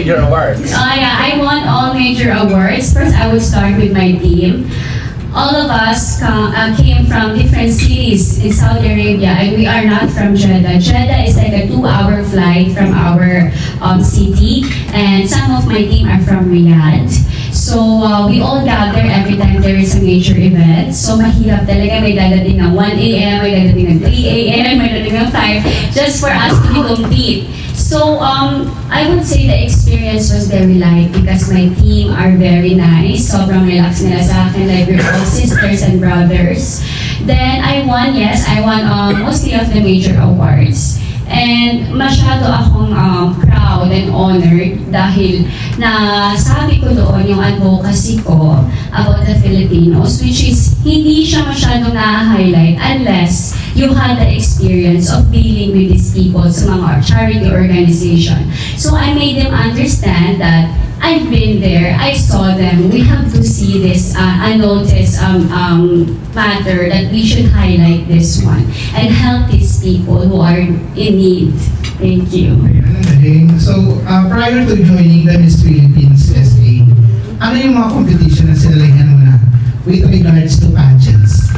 major awards. Yeah, I won all major awards. First, I would start with my team. All of us came from different cities in Saudi Arabia, and we are not from Jeddah. Jeddah is like a 2-hour flight from our city, and some of my team are from Riyadh. So, we all gather every time there is a major event. So, mahirap talaga. May dadating ng 1 a.m., may dadating ng 3 a.m., may dadating ng 5, just for us to compete. So, I would say the experience was very light because my team are very nice. Sobrang relax nila sa akin. Like, we're all sisters and brothers. Then, I won mostly of the major awards. And masyado akong proud and honored dahil sabi ko doon yung advocacy ko about the Filipinos, which is hindi siya masyadong na-highlight unless you had the experience of dealing with these people sa mga charity organization. So I made them understand that I've been there, I saw them, we have to see this unnoticed matter that we should highlight this one and help these people who are in need. Thank you. So, prior to joining the Miss Philippines SA, ano yung mga competition na sinalihan mo na with regards to pageants?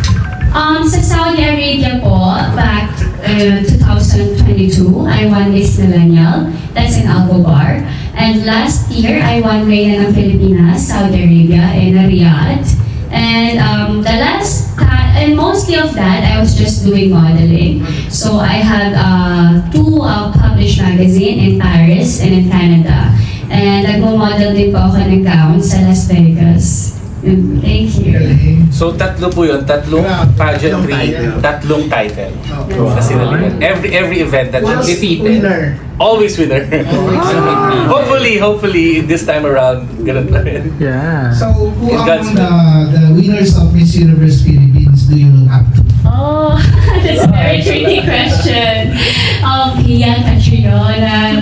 Sa Saudi Arabia po, back 2022, I won Miss Millennial. That's in Alcobar. And last year, I won Reina ng Pilipinas, Saudi Arabia, in Riyadh. And and mostly of that, I was just doing modeling. So I had 2 published magazine in Paris and in Canada. And nagmo-model din po ako ng gowns sa Las Vegas. Thank you. So tatlo po yun, tatlong pageantry, tatlong title. Kasi every event that you defeated, always winner. Hopefully this time around, ganun pa rin. Yeah. So, who among the winners of Miss Universe Philippines do you look up to? Oh, that's a very tricky question. Pia Catriona.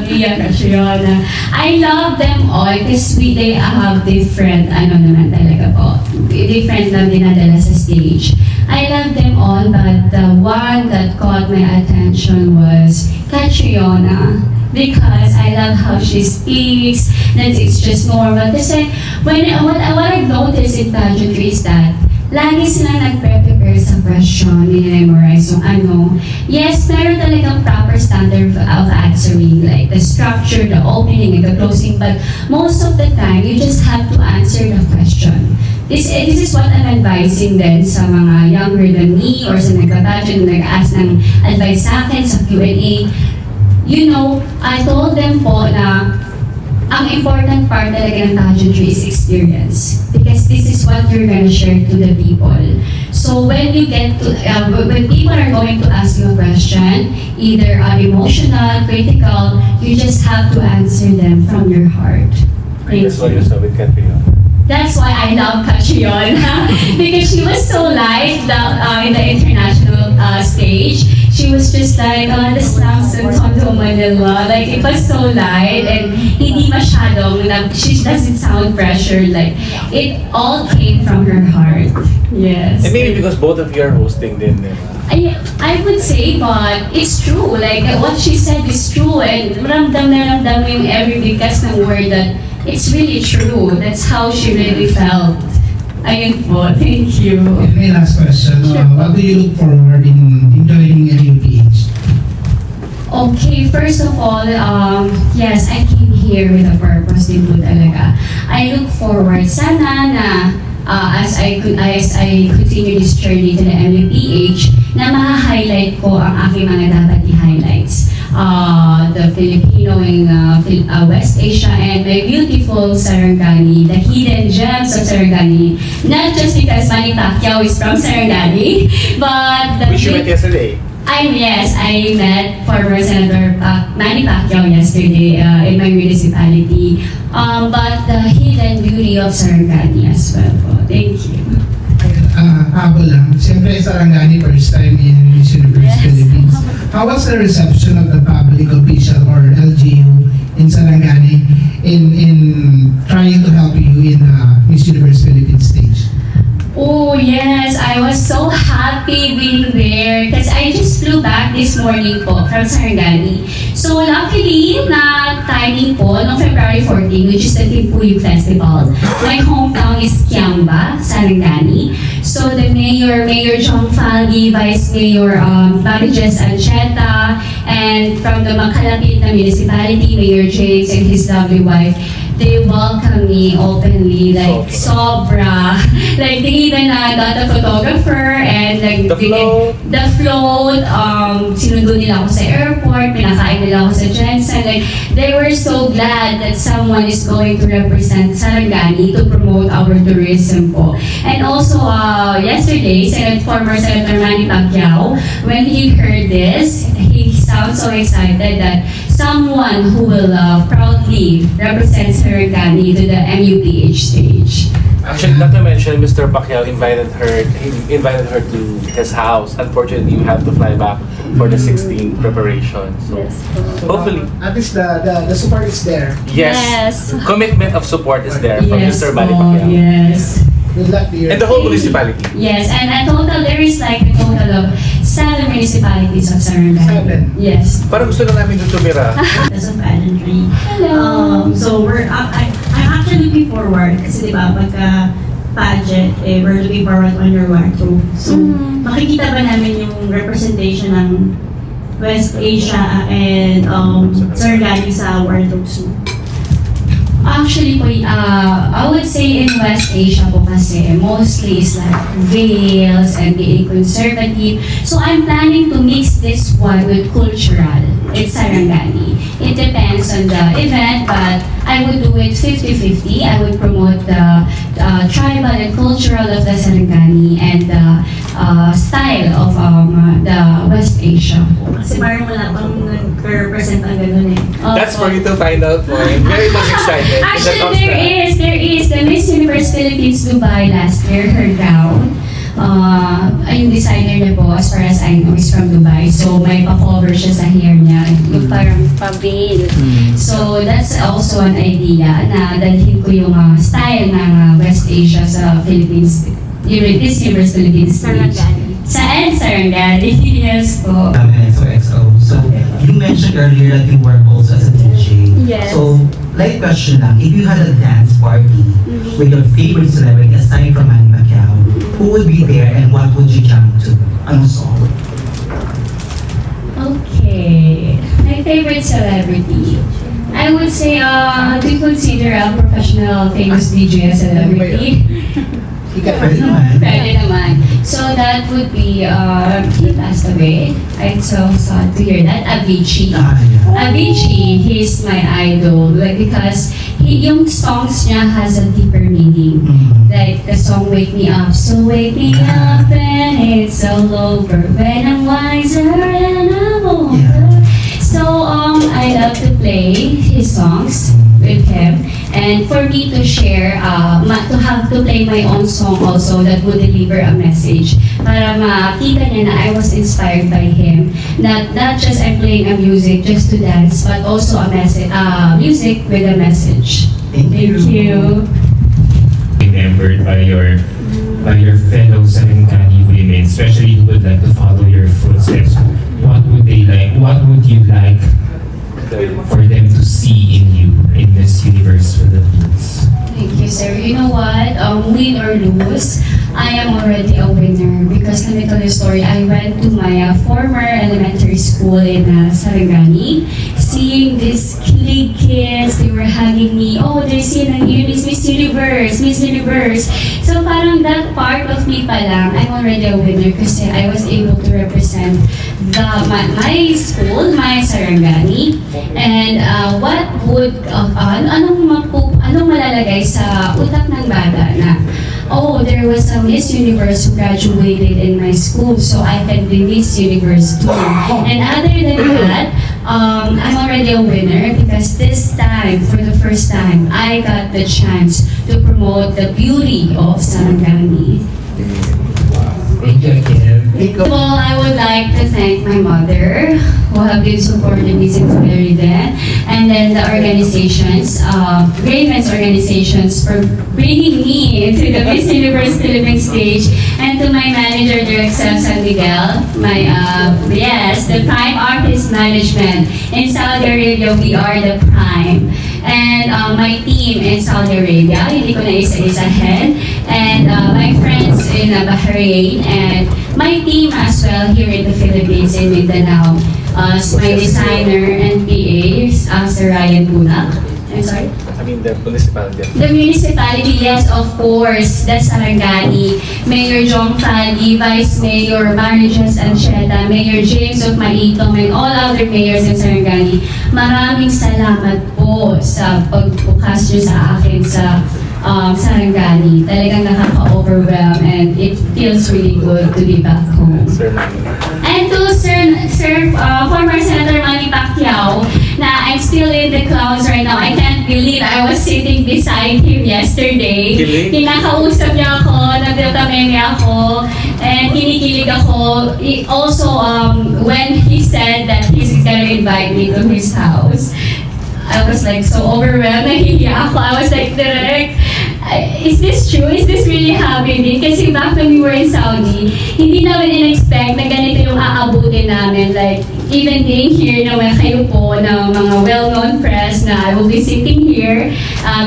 I love them all because they have different, naman talaga po, different na dinadala sa stage. I love them all, but the one that caught my attention was Catriona. Because I love how she speaks, that it's just normal. Kasi what I've noticed in pageantry is that lagi sila nagpre-prepare sa question, ni-memorize yung Yes, meron talagang proper standard of answering, like the structure, the opening, and the closing, but most of the time, you just have to answer the question. This is what I'm advising din sa mga younger than me or sa nagpa-pageant, nag-ask ng advice sa akin sa Q&A. I told them po na ang important part talaga ng pageantry is experience. Because this is what you're gonna share to the people. So when you get to, when people are going to ask you a question, either emotional, critical, you just have to answer them from your heart. That's why you saw with Catriona. That's why I love Catriona. Because she was so light in the international stage. She was just like, the slums in Tondo, Manila. Like, it was so light and hindi masyadong, she doesn't sound pressured. Like, it all came from her heart. Yes. And maybe because both of you are hosting din. I would say, but it's true. Like, what she said is true. And ramdam mo yung every bigas ng word that it's really true. That's how she really felt. Ayun po, thank you. And my last question, what do you look forward in joining NUPH? Okay, first of all, yes, I came here with a purpose din po talaga. I look forward, sana na as I continue this journey to the NUPH, na ma-highlight ko ang aking mga dapat i-highlights. The Filipino in West Asia and my beautiful Sarangani, the hidden gems of Sarangani. Not just because Manny Pacquiao is from Sarangani, but Which you met yesterday. I met former Senator Manny Pacquiao yesterday in my municipality. But the hidden beauty of Sarangani as well po. Thank you. Habol lang. Siyempre, Sarangani, first time in Miss Universe Philippines. How was the reception of the public official or LGU in Sarangani in trying to help you in Miss Universe Philippines stage? Oh yes, I I was so happy being there because I just flew back this morning po from Sarangani. So luckily, na timing po, noong February 14, which is the Timpuyog Festival, my hometown is Kiamba, Sarangani. So the Mayor John Falgi, Vice Mayor Marijes Ancheta, and from the Makalapit na municipality, Mayor James and his lovely wife, they welcome me openly, like sobra. Like they even got a photographer and like the float, sinundo nila ako sa airport, pinakain nila ako sa Jensen. Like they were so glad that someone is going to represent Sarangani to promote our tourism po. And also yesterday, former Senator Manny Pacquiao, when he heard this, he sounds so excited that someone who will proudly represent Sarangani to the MUPH stage. Actually, not to mention, Mr. Pacquiao invited her to his house. Unfortunately, you have to fly back for the 16 preparation. So, hopefully. At least the support is there. Yes. Commitment of support is there from Yes, Mr. Manny po, Pacquiao. yes. Good luck to you. And the whole municipality. Yes, and there is like a total of 7 municipalities of Sarangani. 7? Yes. Parang gusto na namin doon tumira. As of pageantry. Hello. So I'm actually looking forward kasi di ba pagka pageant, we're looking forward on your wardrobe. So makikita ba namin yung representation ng West Asia and Sarangani sa wardrobes mo? Actually po, I would say in West Asia po kasi mostly is like veils and being conservative. So I'm planning to mix this one with cultural. It's Sarangani. It depends on the event, but I would do it 50-50. I would promote the tribal and cultural of the Sarangani and the style of the West Asia. Kasi parang wala pang nag-represent ang ganun eh. That's for you to find out po. I'm very much excited. Actually, there is the Miss Universe Philippines Dubai last year, her gown. Yung designer niya po, as far as I know, is from Dubai. So, may pa-cover siya sa hair niya. Yung parang pa-veil. So, that's also an idea na dalhin ko yung style ng West Asia sa Philippines. Miss Universe Philippines stage. Sarangani. Yes po. XOXO. So, you mentioned earlier that you work also as a DJ. Yes. So, light question lang, if you had a dance party with your favorite celebrity aside from Manny Pacquiao, who would be there and what would you jam to? Anong song? Okay. My favorite celebrity. I would say, do you consider a professional famous DJ a celebrity? Pwede naman. Pwede naman. So that would be, he passed away. I'm so sad to hear that. Avicii. Yeah. Avicii, he's my idol. Like, because yung songs niya has a deeper meaning. Like the song Wake Me Up. So wake me up and it's all over. When I'm wiser and I'm older. Yeah. So I love to play his songs with him, and for me to share, to have to play my own song also that would deliver a message para makita niya na I was inspired by him. Not just I'm playing a music just to dance, but also a message, music with a message. Thank you. Remembered by your fellow Sarangani women, especially who would like to follow your footsteps. What would they like? What would you like for them to see in you in Miss Universe Philippines? Thank you, sir. You know what? Win or lose, I am already a winner because let me tell you a story. I went to my former elementary school in Sarangani. Seeing these kids, they were hugging me. Oh, they're seeing Miss Universe, Miss Universe. So parang that part of me pa lang, I'm already a winner kasi I was able to represent my school, my Sarangani. And what would, anong malalagay sa utak ng bata na, oh, there was a Miss Universe who graduated in my school, so I can be Miss Universe too. And other than that, I'm already a winner because this time, for the first time, I got the chance to promote the beauty of Sarangani. Thank you again. Well, I would like to thank my mother, who have been supporting me since very then, and then the organizations, Raven's organizations, for bringing me into the Miss Universe Philippines stage, and to my manager, Direk San Miguel, my, the Prime Artist Management. In Saudi Arabia, we are the Prime. And my team in Saudi Arabia, hindi ko na isa-isahin, and my friends in Bahrain, and my team as well here in the Philippines, in Mindanao. My designer and PA, Sir Ryan Bunak. I'm sorry? I mean, the municipality. The municipality, yes, of course. That's Sarangani. Mayor Jong Fali, Vice Mayor Marijas Ancheta, Mayor James of Maitong, and all other mayors in Sarangani. Maraming salamat po sa pagbukas niyo sa akin sa Sarangani. Talagang nakaka-overwhelm, and it feels really good to be back home. Sir Manny. And to former Senator Manny Pacquiao, na I'm still in the clouds right now. I can't believe I was sitting beside him yesterday. Kilig? Kinakausap niya ako, nagtatameme ako, and kinikilig ako. Also, when he said that he's gonna invite me to his house, I was like so overwhelmed, nahihiya ako. I was like, Direk, is this true? Is this really happening? Kasi back when we were in Saudi, hindi namin in-expect na ganito yung aabutin namin. Like, even being here na may kayo po ng mga well-known press na I will be sitting here,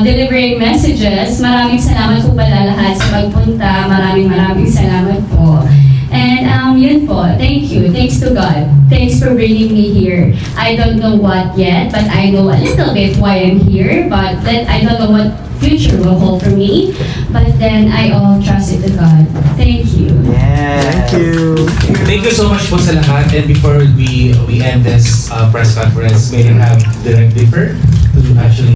delivering messages. Maraming salamat po pala lahat sa pagpunta. Maraming salamat po. And yun po, thank you. Thanks to God. Thanks for bringing me here. I don't know what yet, but I know a little bit why I'm here. But then I don't know what future will hold for me. But then I all trust it to God. Thank you. Thank you. Thank you so much po sa lahat. And before we end this press conference, may I have Direk Differ to actually